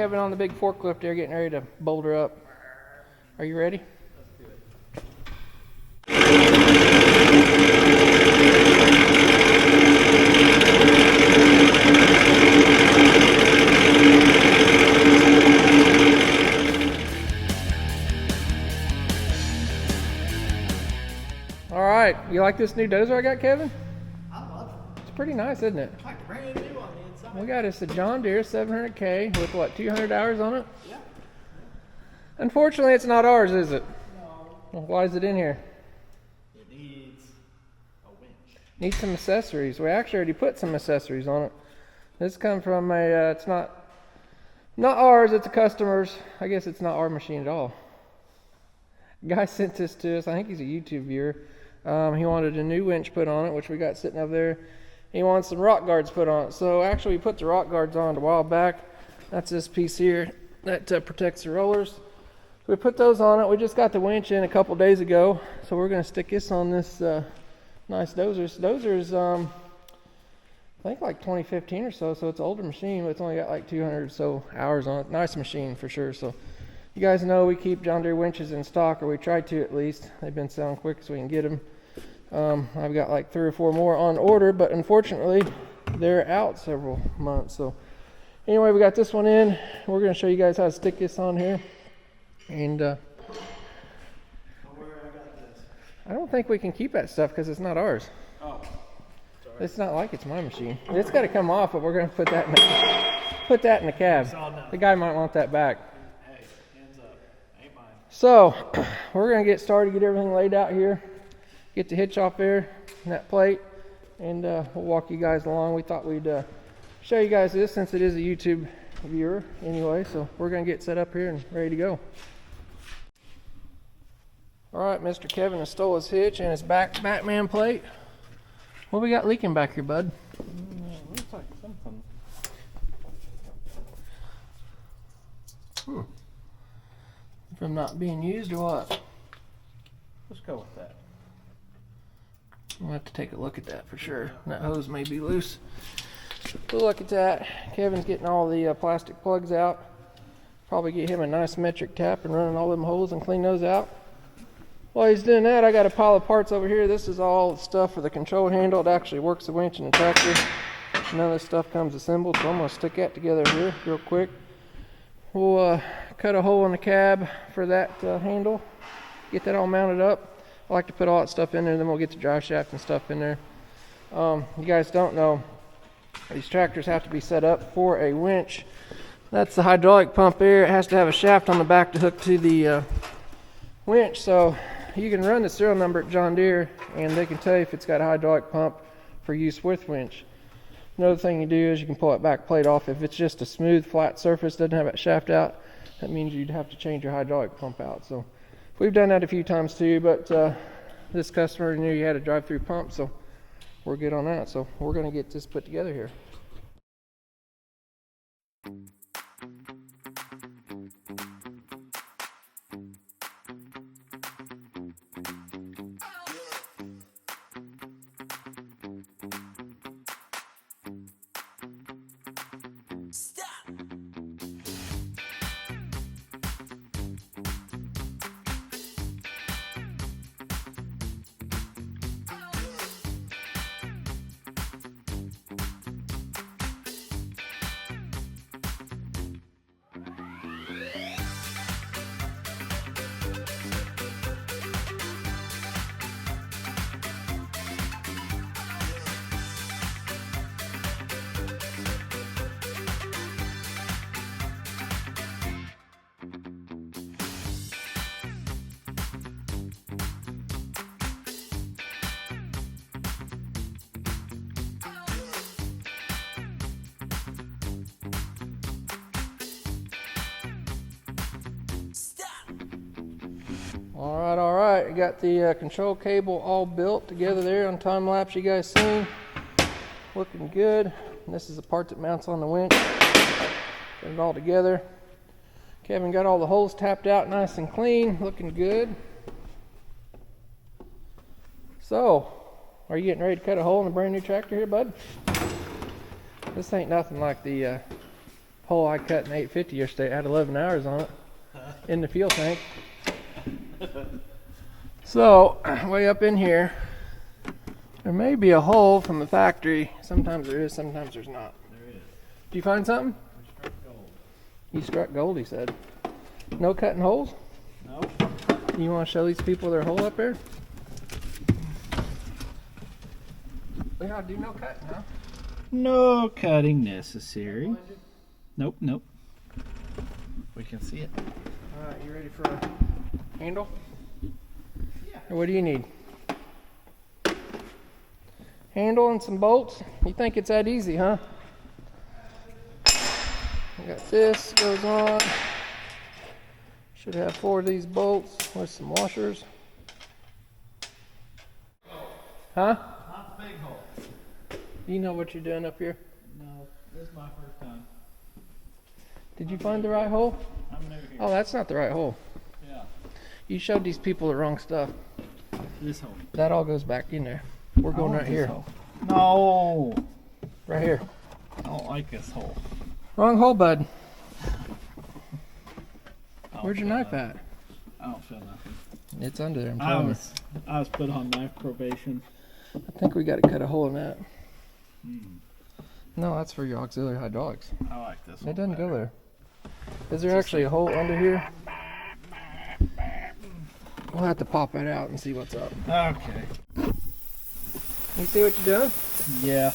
Kevin on the big forklift there getting ready to boulder up. Are you ready? Let's do it. All right, you like this new dozer I got, Kevin? I love it. It's pretty nice, isn't it? It's like brand new on the inside. We got us a John Deere 700K with what, 200 hours on it? Yeah. Unfortunately, it's not ours, is it? No. Well, why is it in here? It needs a winch. Needs some accessories. We actually already put some accessories on it. This come from a, it's not ours, it's a customer's. I guess it's not our machine at all. Guy sent this to us. I think he's a YouTube viewer. He wanted a new winch put on it, which we got sitting up there. He wants some rock guards put on it. So actually we put the rock guards on a while back. That's this piece here that protects the rollers. We put those on it. We just got the winch in a couple days ago. So we're going to stick this on this nice dozer. This dozer's I think like 2015 or so. So it's an older machine, but it's only got like 200 or so hours on it. Nice machine for sure. So you guys know we keep John Deere winches in stock, or we try to at least. They've been selling quick so we can get them. I've got like 3 or 4 more on order, but unfortunately they're out several months. So anyway, we got this one in. We're going to show you guys how to stick this on here. And Where I got this. I don't think we can keep that stuff because it's not ours. Oh, sorry. It's not like it's my machine. It's got to come off, but we're going to put that in the cab. The guy might want that back. Hey, hands up. Ain't mine. So we're going to get started, get everything laid out here, get the hitch off there and that plate, and we'll walk you guys along. We thought we'd show you guys this since it is a YouTube viewer anyway. So we're going to get set up here and ready to go. All right, Mr. Kevin has stole his hitch and his Batman plate. What we got leaking back here, bud? Looks like something. From not being used or what? Let's go with that. We'll have to take a look at that for sure. That hose may be loose. We'll look at that. Kevin's getting all the plastic plugs out. Probably get him a nice metric tap and running all them holes and clean those out. While he's doing that, I got a pile of parts over here. This is all the stuff for the control handle. It actually works the winch and the tractor. None of this stuff comes assembled, so I'm going to stick that together here real quick. We'll cut a hole in the cab for that handle. Get that all mounted up. I like to put all that stuff in there, then we'll get the drive shaft and stuff in there. You guys don't know, these tractors have to be set up for a winch. That's the hydraulic pump there. It has to have a shaft on the back to hook to the winch. So you can run the serial number at John Deere and they can tell you if it's got a hydraulic pump for use with winch. Another thing you do is you can pull that back plate off. If it's just a smooth flat surface, doesn't have that shaft out, that means you'd have to change your hydraulic pump out. So we've done that a few times too, but this customer knew you had a drive-through pump, so we're good on that. So we're going to get this put together here. All right. We got the control cable all built together there on time lapse. You guys seen? Looking good. And this is the part that mounts on the winch. Get it all together. Kevin got all the holes tapped out nice and clean. Looking good. So, are you getting ready to cut a hole in a brand new tractor here, bud? This ain't nothing like the hole I cut in 850 yesterday. I had 11 hours on it in the fuel tank. So, way up in here, there may be a hole from the factory. Sometimes there is, sometimes there's not. There is. Did you find something? We struck gold. You struck gold, he said. No cutting holes? No. You want to show these people their hole up there? We gotta do no cutting, huh? No cutting necessary. Nope, nope. We can see it. Alright, you ready for a handle? Yeah. Or what do you need? Handle and some bolts? You think it's that easy, huh? I got this, goes on. Should have 4 of these bolts with some washers. Huh? Not the big hole. You know what you're doing up here? No, this is my first time. Did you find the right hole? I'm new here. Oh, that's not the right hole. Yeah. You showed these people the wrong stuff. This hole. That all goes back in there. We're going right here. Hole. No. Right here. I don't like this hole. Wrong hole, bud. I don't Where's your feel knife nothing. at? I don't feel nothing. It's under there, I'm telling you. I was put on knife probation. I think we got to cut a hole in that. Hmm. No, that's for your auxiliary hydraulics. I like this one. It doesn't go better. there. Is there actually a hole under here? We'll have to pop it out and see what's up. Okay. You see what you're doing? Yeah.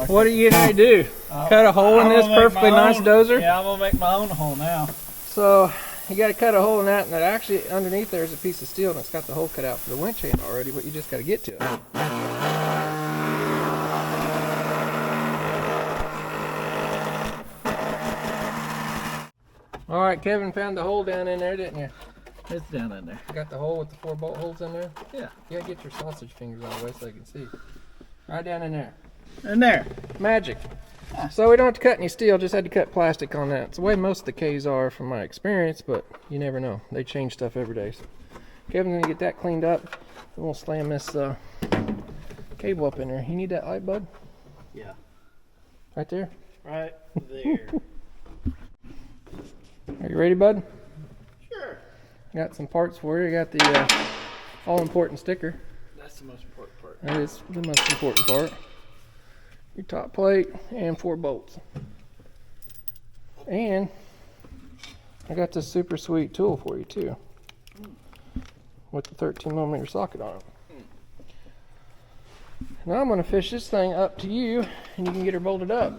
What are you gonna do? Cut a hole in this perfectly nice dozer? Yeah, I'm gonna make my own hole now. So you got to cut a hole in that, and actually underneath there is a piece of steel, and it's got the hole cut out for the winch handle already, but you just got to get to it. All right, Kevin found the hole down in there, didn't you? It's down in there. You got the hole with the 4 bolt holes in there? Yeah. Yeah, get your sausage fingers out of the way so I can see. Right down in there. In there. Magic. So we don't have to cut any steel, just had to cut plastic on that. It's the way most of the Ks are from my experience, but you never know. They change stuff every day. So Kevin's gonna get that cleaned up, and we'll slam this cable up in there. You need that light, bud? Yeah. Right there? Right there. Are you ready, bud? Sure. Got some parts for you. Got the all-important sticker. That's the most important part. That is the most important part. Your top plate and 4 bolts. And I got this super sweet tool for you too, with the 13mm socket on it. Now I'm going to fish this thing up to you, and you can get her bolted up.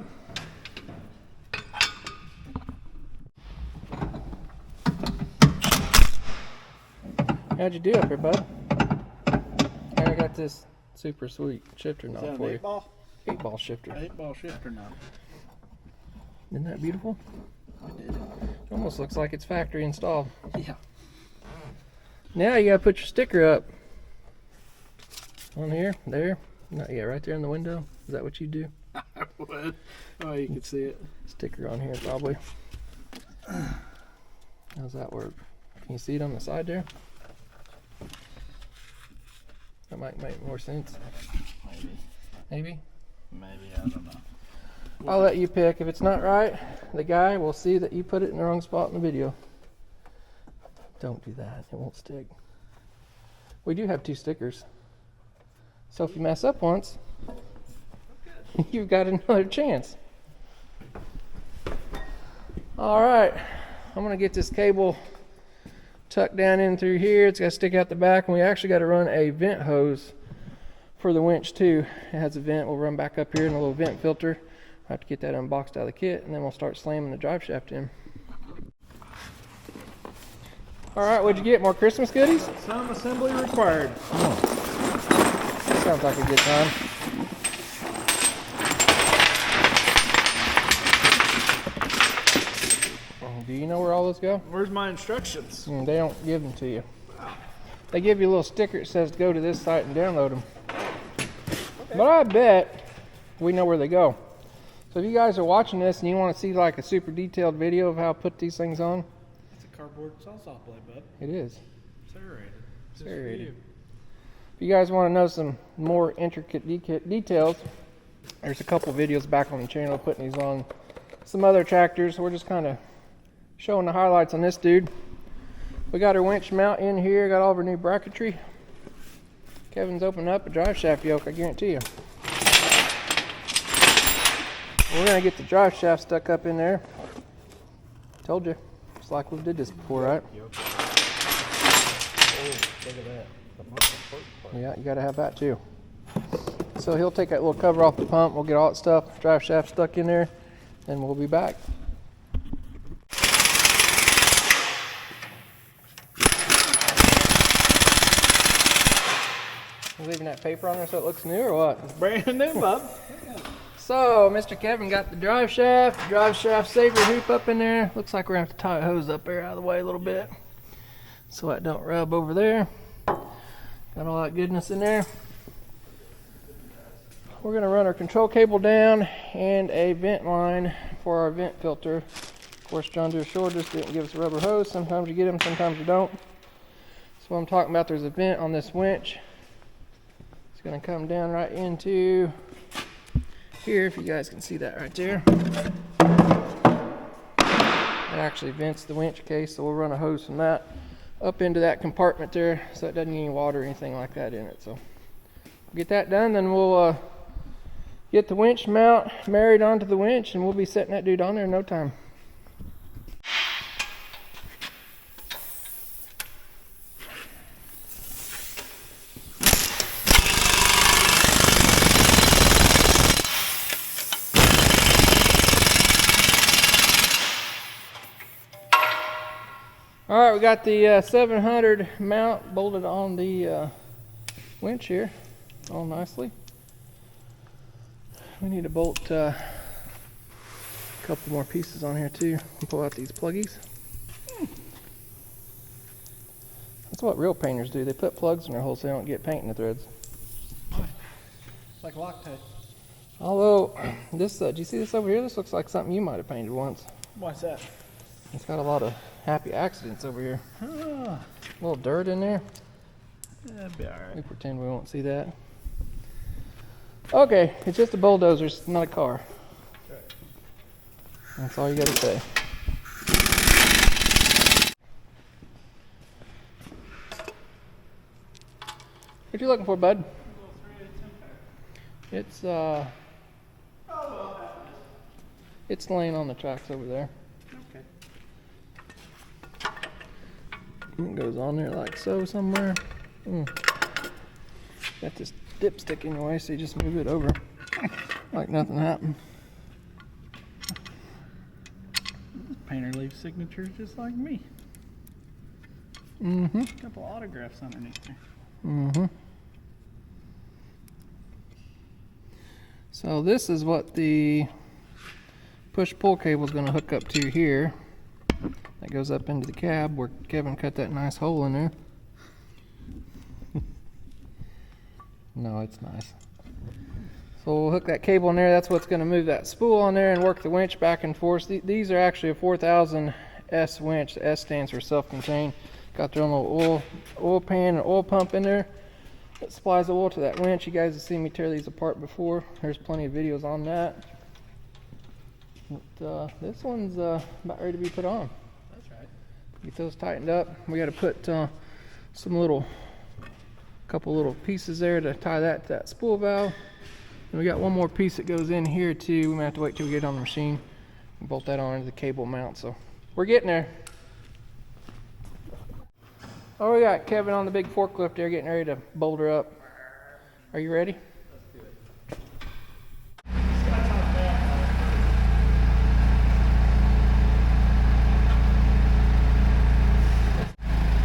How'd you do up here, bud? I got this super sweet shifter knob for you. 8-ball? 8-ball shifter. 8-ball shifter knob. Isn't that beautiful? I did it. It almost looks like it's factory installed. Yeah. Now you gotta put your sticker up. On here, there. Not yet, right there in the window. Is that what you do? I would. Oh, you can see it. Sticker on here probably. How's that work? Can you see it on the side there? That might make more sense. Maybe. Maybe? Maybe, I don't know. I'll let you pick. If it's not right, the guy will see that you put it in the wrong spot in the video. Don't do that. It won't stick. We do have 2 stickers. So if you mess up once, you've got another chance. Alright. I'm going to get this cable tucked down in through here. It's got to stick out the back, and we actually got to run a vent hose for the winch too. It has a vent. We'll run back up here in a little vent filter. I'll have to get that unboxed out of the kit, and then we'll start slamming the drive shaft in. Alright, what'd you get? More Christmas goodies? Some assembly required. Sounds like a good time. Do you know where all those go? Where's my instructions? They don't give them to you. They give you a little sticker that says go to this site and download them. Okay. But I bet we know where they go. So if you guys are watching this and you want to see like a super detailed video of how to put these things on, It's a cardboard saw blade, bud. it is. It's aerated. It's aerated. If you guys want to know some more intricate details, there's a couple videos back on the channel putting these on some other tractors. We're just kind of showing the highlights on this dude. We got our winch mount in here, got all of our new bracketry. Kevin's opening up a drive shaft yoke, I guarantee you. We're gonna get the drive shaft stuck up in there. Told you, it's like we did this before, right? Oh, look at that. Yeah, you gotta have that too. So he'll take that little cover off the pump, we'll get all that stuff, drive shaft stuck in there, and we'll be back. You leaving that paper on there so it looks new or what? It's brand new, bub. So, Mr. Kevin got the drive shaft saver hoop up in there. Looks like we're gonna have to tie a hose up there out of the way a little bit so that don't rub over there. Got all that goodness in there. We're gonna run our control cable down and a vent line for our vent filter. Of course, John Deere showed us didn't give us a rubber hose. Sometimes you get them, sometimes you don't. So what I'm talking about, there's a vent on this winch. It's gonna come down right into here, if you guys can see that right there. It actually vents the winch case, so we'll run a hose from that up into that compartment there so it doesn't get any water or anything like that in it. So we'll get that done, then we'll get the winch mount married onto the winch, and we'll be setting that dude on there in no time. All right, we got the 700 mount bolted on the winch here, all nicely. We need to bolt a couple more pieces on here too, and pull out these pluggies. That's what real painters do. They put plugs in their holes so they don't get paint in the threads. It's like Loctite. Although, this, do you see this over here? This looks like something you might have painted once. What's that? It's got a lot of happy accidents over here. Ah, A little dirt in there. that'd be alright. We pretend we won't see that. Okay, it's just a bulldozer, it's not a car. That's all you gotta say. What you looking for, bud? It's it's laying on the tracks over there. Okay. It goes on there like so somewhere. Got this dipstick in your way, so you just move it over like nothing happened. This painter leaves signatures just like me. Mm-hmm. A couple autographs underneath there. Mm-hmm. So this is what the push-pull cable is going to hook up to here. That goes up into the cab where Kevin cut that nice hole in there. No, it's nice. So we'll hook that cable in there. That's what's going to move that spool on there and work the winch back and forth. These are actually a 4000 S winch. The S stands for self-contained. Got their own little oil pan and oil pump in there that supplies oil to that winch. You guys have seen me tear these apart before. There's plenty of videos on that. But, this one's about ready to be put on. That's right. Get those tightened up. We got to put couple little pieces there to tie that to that spool valve. And we got one more piece that goes in here too. We might have to wait till we get it on the machine and bolt that on into the cable mount. So we're getting there. Oh, we got Kevin on the big forklift there getting ready to bolt her up. Are you ready? Let's do it.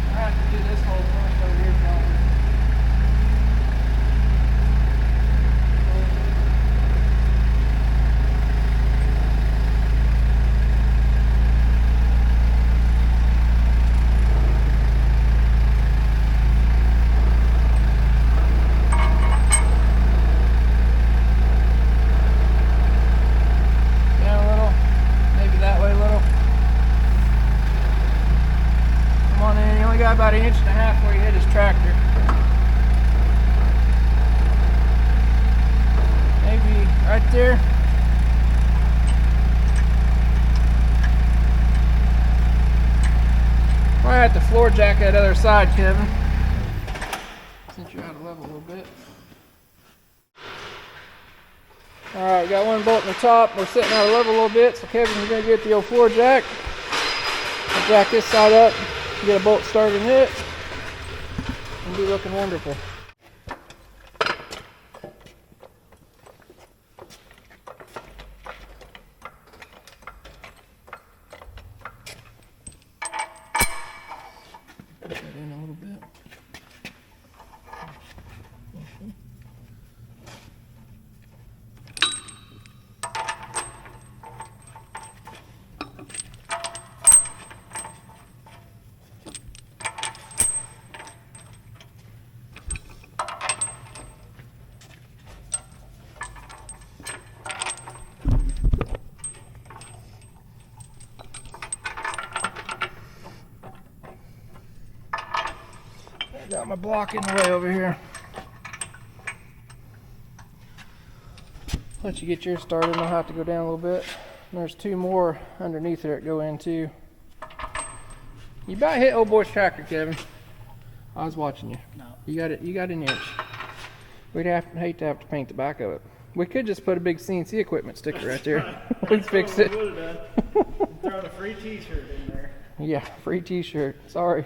I have to do this whole first over here, probably. Down a little, maybe that way a little. Come on in, he only got about 1.5 inches where he hit his tractor. Maybe right there. Might have to floor jack that other side, Kevin, since you're out of level a little bit. Alright, got one bolt in the top. We're sitting out of level a little bit, so Kevin's going to get the old floor jack. I'll jack this side up, get a bolt started in it, and be looking wonderful. Put that in a little bit. Got my block in the way over here. Let you get yours started, and I'll have to go down a little bit. And there's two more underneath there that go in too. You about hit old boy's tractor, Kevin. I was watching you. No. You got it. You got an inch. We'd hate to have to paint the back of it. We could just put a big CNC equipment sticker right there. We'd fix it. Throw a free T-shirt in there. Yeah, free T-shirt. Sorry.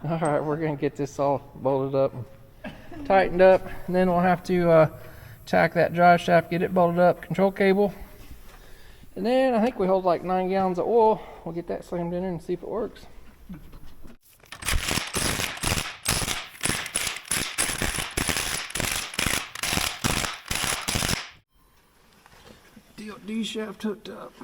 All right, we're gonna get this all bolted up, and tightened up, and then we'll have to tack that drive shaft, get it bolted up, control cable, and then I think we hold like 9 gallons of oil. We'll get that slammed in there and see if it works. D shaft hooked up.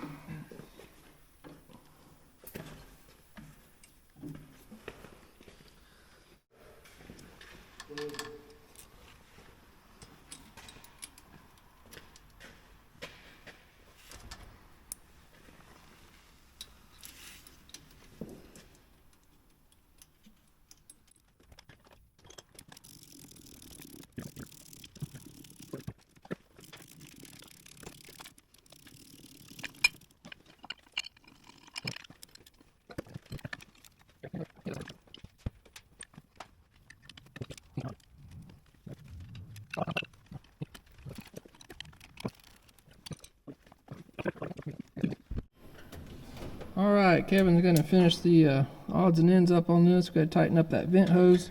All right, Kevin's gonna finish the odds and ends up on this. We've got to tighten up that vent hose,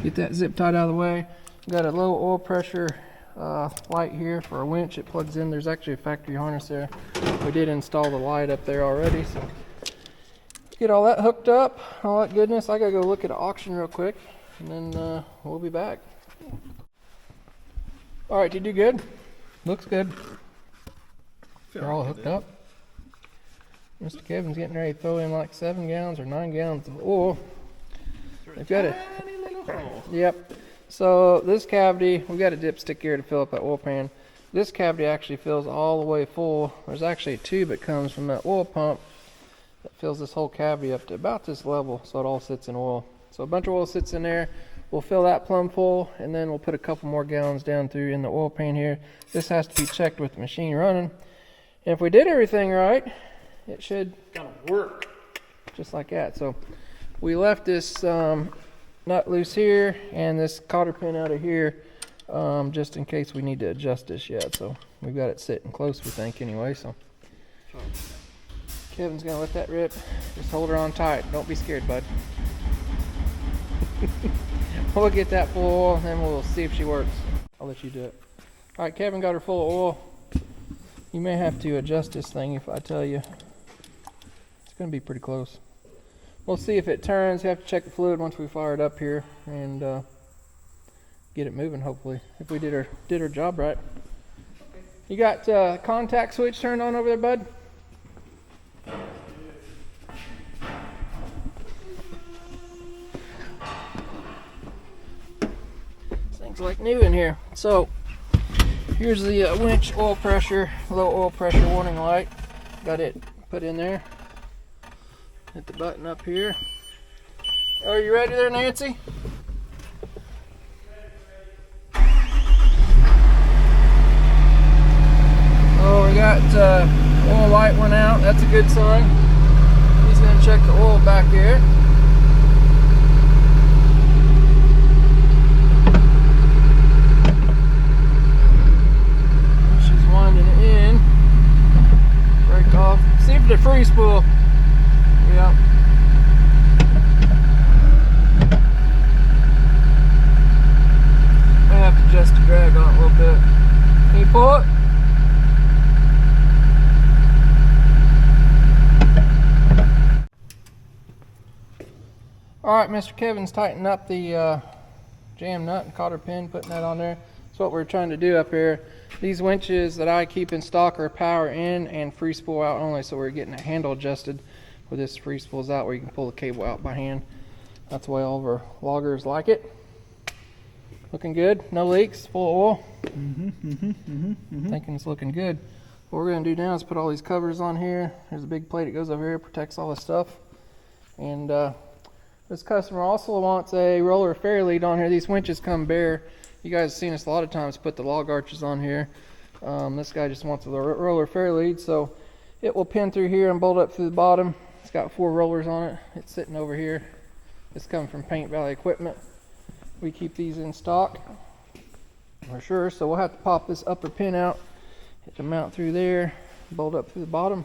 get that zip tied out of the way. We've got a low oil pressure light here for a winch. It plugs in. There's actually a factory harness there. We did install the light up there already, so get all that hooked up, all that goodness. I gotta go look at an auction real quick, and then we'll be back. All right, you do good? Looks good. They're all hooked up. Mr. Kevin's getting ready to throw in like 7 gallons or 9 gallons of oil. They've got it. Yep. So this cavity, we've got a dipstick here to fill up that oil pan. This cavity actually fills all the way full. There's actually a tube that comes from that oil pump that fills this whole cavity up to about this level, so it all sits in oil. So a bunch of oil sits in there. We'll fill that plumb full, and then we'll put a couple more gallons down through in the oil pan here. This has to be checked with the machine running. And if we did everything right, it should work just like that. So we left this nut loose here and this cotter pin out of here just in case we need to adjust this yet. So we've got it sitting close, we think, anyway. So Kevin's gonna let that rip. Just hold her on tight. Don't be scared, bud. We'll get that full of oil and then we'll see if she works. I'll let you do it. All right, Kevin got her full of oil. You may have to adjust this thing if I tell you. It's going to be pretty close. We'll see if it turns. You have to check the fluid once we fire it up here and get it moving, hopefully, if we did our job right. You got contact switch turned on over there, bud? This thing's like new in here. So here's the winch oil pressure, low oil pressure warning light. Got it put in there. Hit the button up here. Are you ready there, Nancy? Oh, we got oil light went out. That's a good sign. These gonna check the oil back here. She's winding it in. Break off. See if the free spool. Yep. I have to adjust the drag on it a little bit. Can you pull it? Alright, Mr. Kevin's tightening up the jam nut and cotter pin, putting that on there. That's what we're trying to do up here. These winches that I keep in stock are power in and free spool out only, so we're getting a handle adjusted where this free spool's out, where you can pull the cable out by hand. That's the way all of our loggers like it. Looking good, no leaks, full of oil. Thinking it's looking good. What we're going to do now is put all these covers on here. There's a big plate that goes over here, protects all this stuff. And this customer also wants a roller fairlead on here. These winches come bare. You guys have seen us a lot of times put the log arches on here. This guy just wants a roller fairlead, so it will pin through here and bolt up through the bottom. It's got 4 rollers on it. It's sitting over here. It's coming from Paint Valley Equipment. We keep these in stock for sure, so we'll have to pop this upper pin out, hit the mount through there, bolt up through the bottom,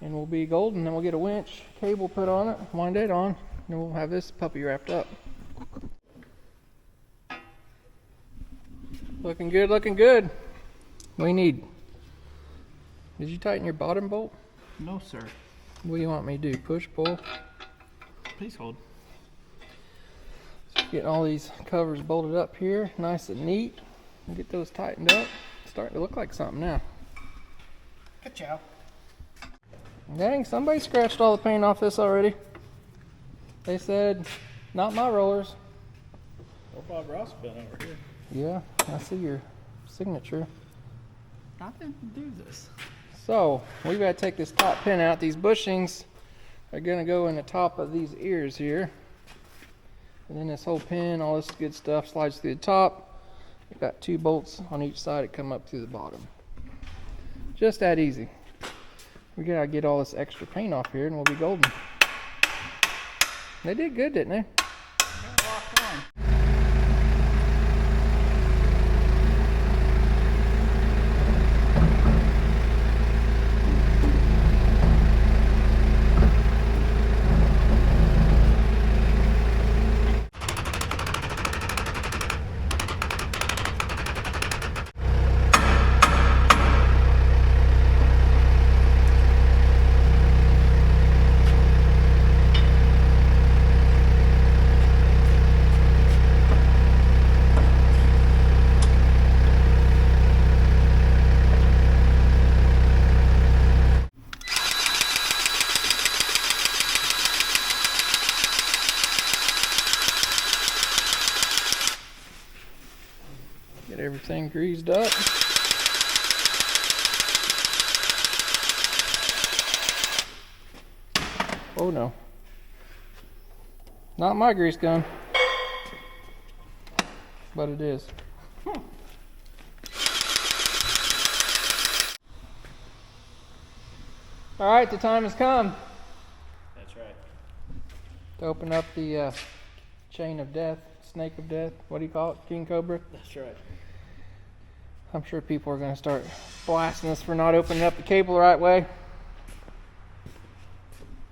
and we'll be golden. Then we'll get a winch cable put on it, wind it on, and we'll have this puppy wrapped up. Looking good, looking good. We need, did you tighten your bottom bolt? No, sir. What do you want me to do? Push, pull? Please hold. Getting all these covers bolted up here, nice and neat. And get those tightened up. Starting to look like something now. Good job. Dang, somebody scratched all the paint off this already. They said, not my rollers. Oh, Bob Ross been over here. Yeah, I see your signature. I didn't do this. So, we've got to take this top pin out. These bushings are going to go in the top of these ears here. And then this whole pin, all this good stuff slides through the top. We've got 2 bolts on each side that come up through the bottom. Just that easy. We gotta get all this extra paint off here and we'll be golden. They did good, didn't they? Get everything greased up. Oh no. Not my grease gun. But it is. Alright, the time has come. That's right. To open up the chain of death, snake of death, what do you call it? King Cobra? That's right. I'm sure people are going to start blasting us for not opening up the cable the right way.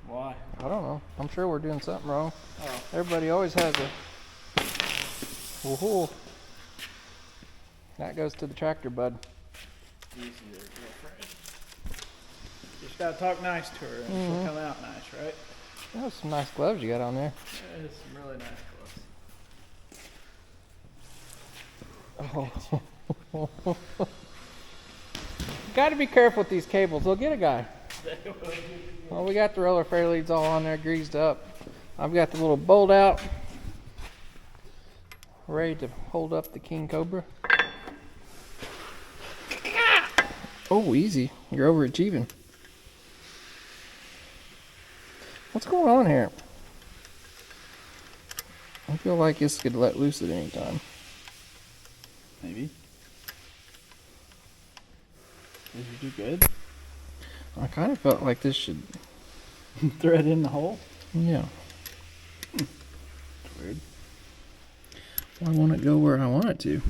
Why? I don't know. I'm sure we're doing something wrong. Oh. Everybody always has a... Woohoo. That goes to the tractor, bud. Easy there, girlfriend. Just gotta talk nice to her and she'll come out nice, right? Those some nice gloves you got on there. Yeah, it's some really nice Oh. Got to be careful with these cables. They'll get a guy. gloves. Well, we got the roller fairleads all on there, greased up. I've got the little bolt out, ready to hold up the King Cobra. Oh, easy. You're overachieving. What's going on here? I feel like this could let loose at any time. Maybe. Did you do good? I kind of felt like this should Thread in the hole? Yeah. It's weird. Why won't it go where I want it to?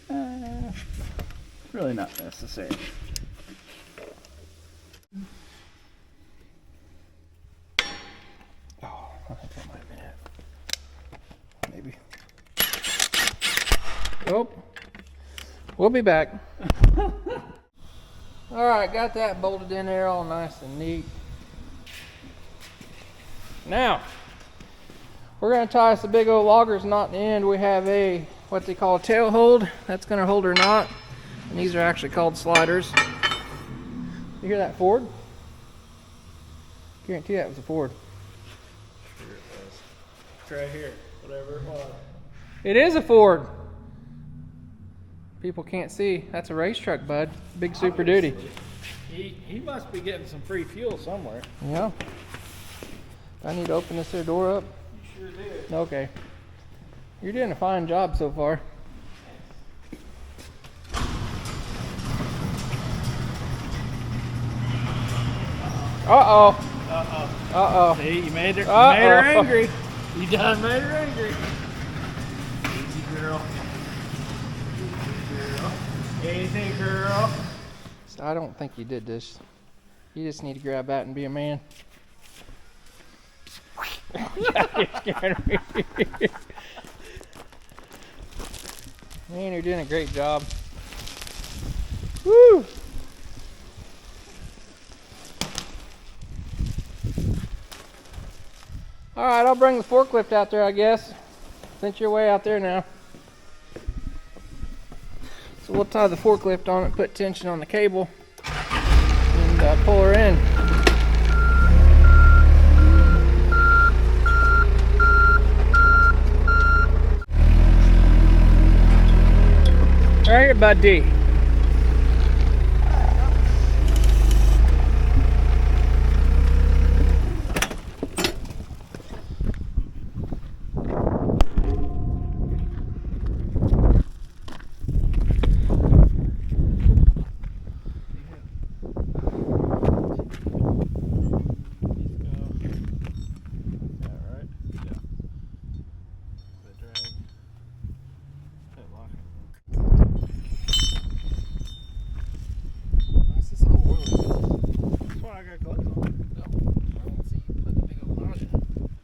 It's really not necessary. Oh, I think that might have been it. Maybe. Oh, we'll be back. All right, got that bolted in there all nice and neat. Now, we're gonna tie us a big old logger's knot in the end. We have a, what they call a tail hold. That's gonna hold our knot. And these are actually called sliders. You hear that Ford? Guarantee that was a Ford. Sure it was. It's right here, whatever it was. It is a Ford. People can't see. That's a race truck, bud. Big Super Duty. He must be getting some free fuel somewhere. Yeah. I need to open this here door up. You sure did. Okay. You're doing a fine job so far. Uh-oh. Uh-oh. Uh-oh. See, you made her Uh-oh. angry. You done made her angry. Easy girl. Easy girl. Easy girl. So I don't think you did this. You just need to grab that and be a man. Man, you're doing a great job. Woo! All right, I'll bring the forklift out there, I guess. Since you're way out there now. So we'll tie the forklift on it, put tension on the cable, and pull her in. Right here, buddy.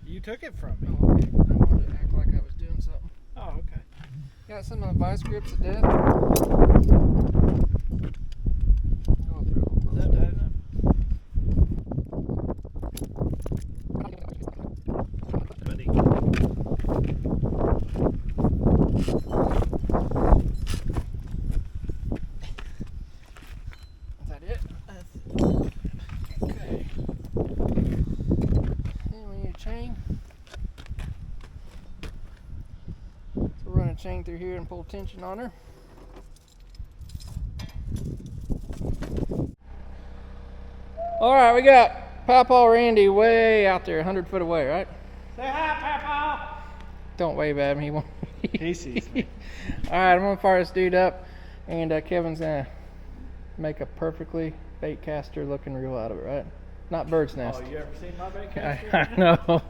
You took it from me. Oh, okay. I wanted to act like I was doing something. Oh, okay. Got some of the vice grips of death. Go through. Is that tight enough? Buddy. Is that it? Okay. Then we need a chain. So we'll run a chain through here and pull tension on her. All right, we got Papa Randy way out there, 100 foot away, right? Say hi, Papa. Don't wave at him, he won't. He sees me. All right, I'm gonna fire this dude up, and Kevin's gonna make a perfectly bait caster looking reel out of it, right? Not bird's nest. Oh, you ever seen my bait I caster? know.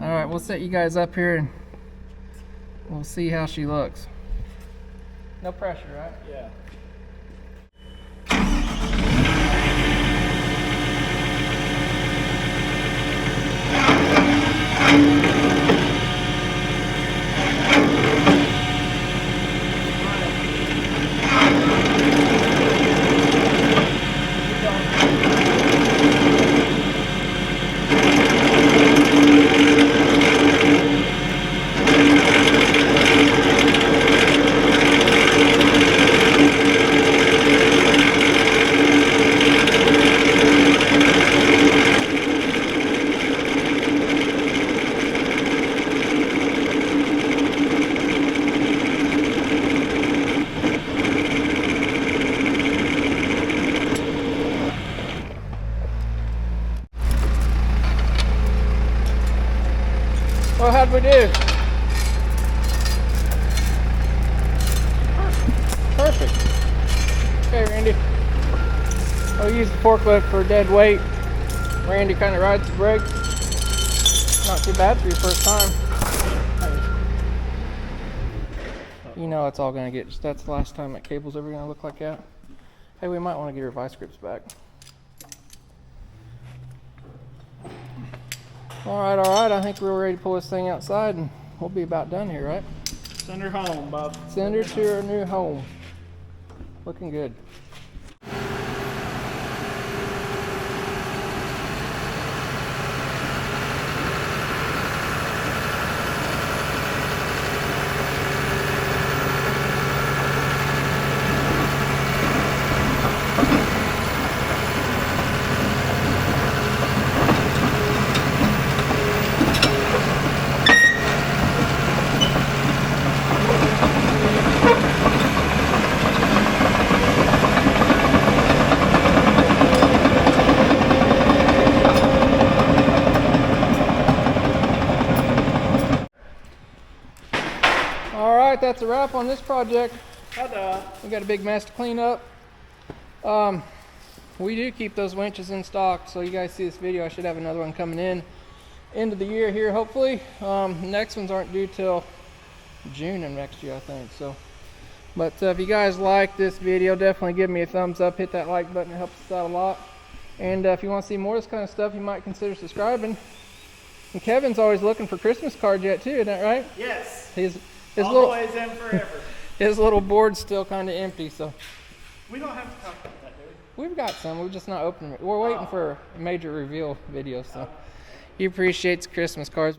All right, we'll set you guys up here and we'll see how she looks. No pressure, right? Yeah. Well, how'd we do? Perfect. Okay, Randy. I'll use the forklift for dead weight. Randy kind of rides the brake. Not too bad for your first time. You know it's all going to get, that's the last time that cable's ever going to look like that. Hey, we might want to get our vice grips back. Alright, I think we're ready to pull this thing outside and we'll be about done here, right? Send her home, Bob. Send her to her new home. Looking good. Alright, that's a wrap on this project. Ta-da. We got a big mess to clean up. We do keep those winches in stock, so you guys see this video, I should have another one coming in end of the year here, hopefully. Next ones aren't due till June of next year, I think. So, but if you guys like this video, definitely give me a thumbs up, hit that like button, it helps us out a lot. And if you want to see more of this kind of stuff, you might consider subscribing. And Kevin's always looking for Christmas cards yet too, isn't that right? Yes. His Always and forever. his little board's still kind of empty, so We don't have to talk about that, do we? we've got some. We're just not opening it. We're waiting for a major reveal video, so he appreciates Christmas cards.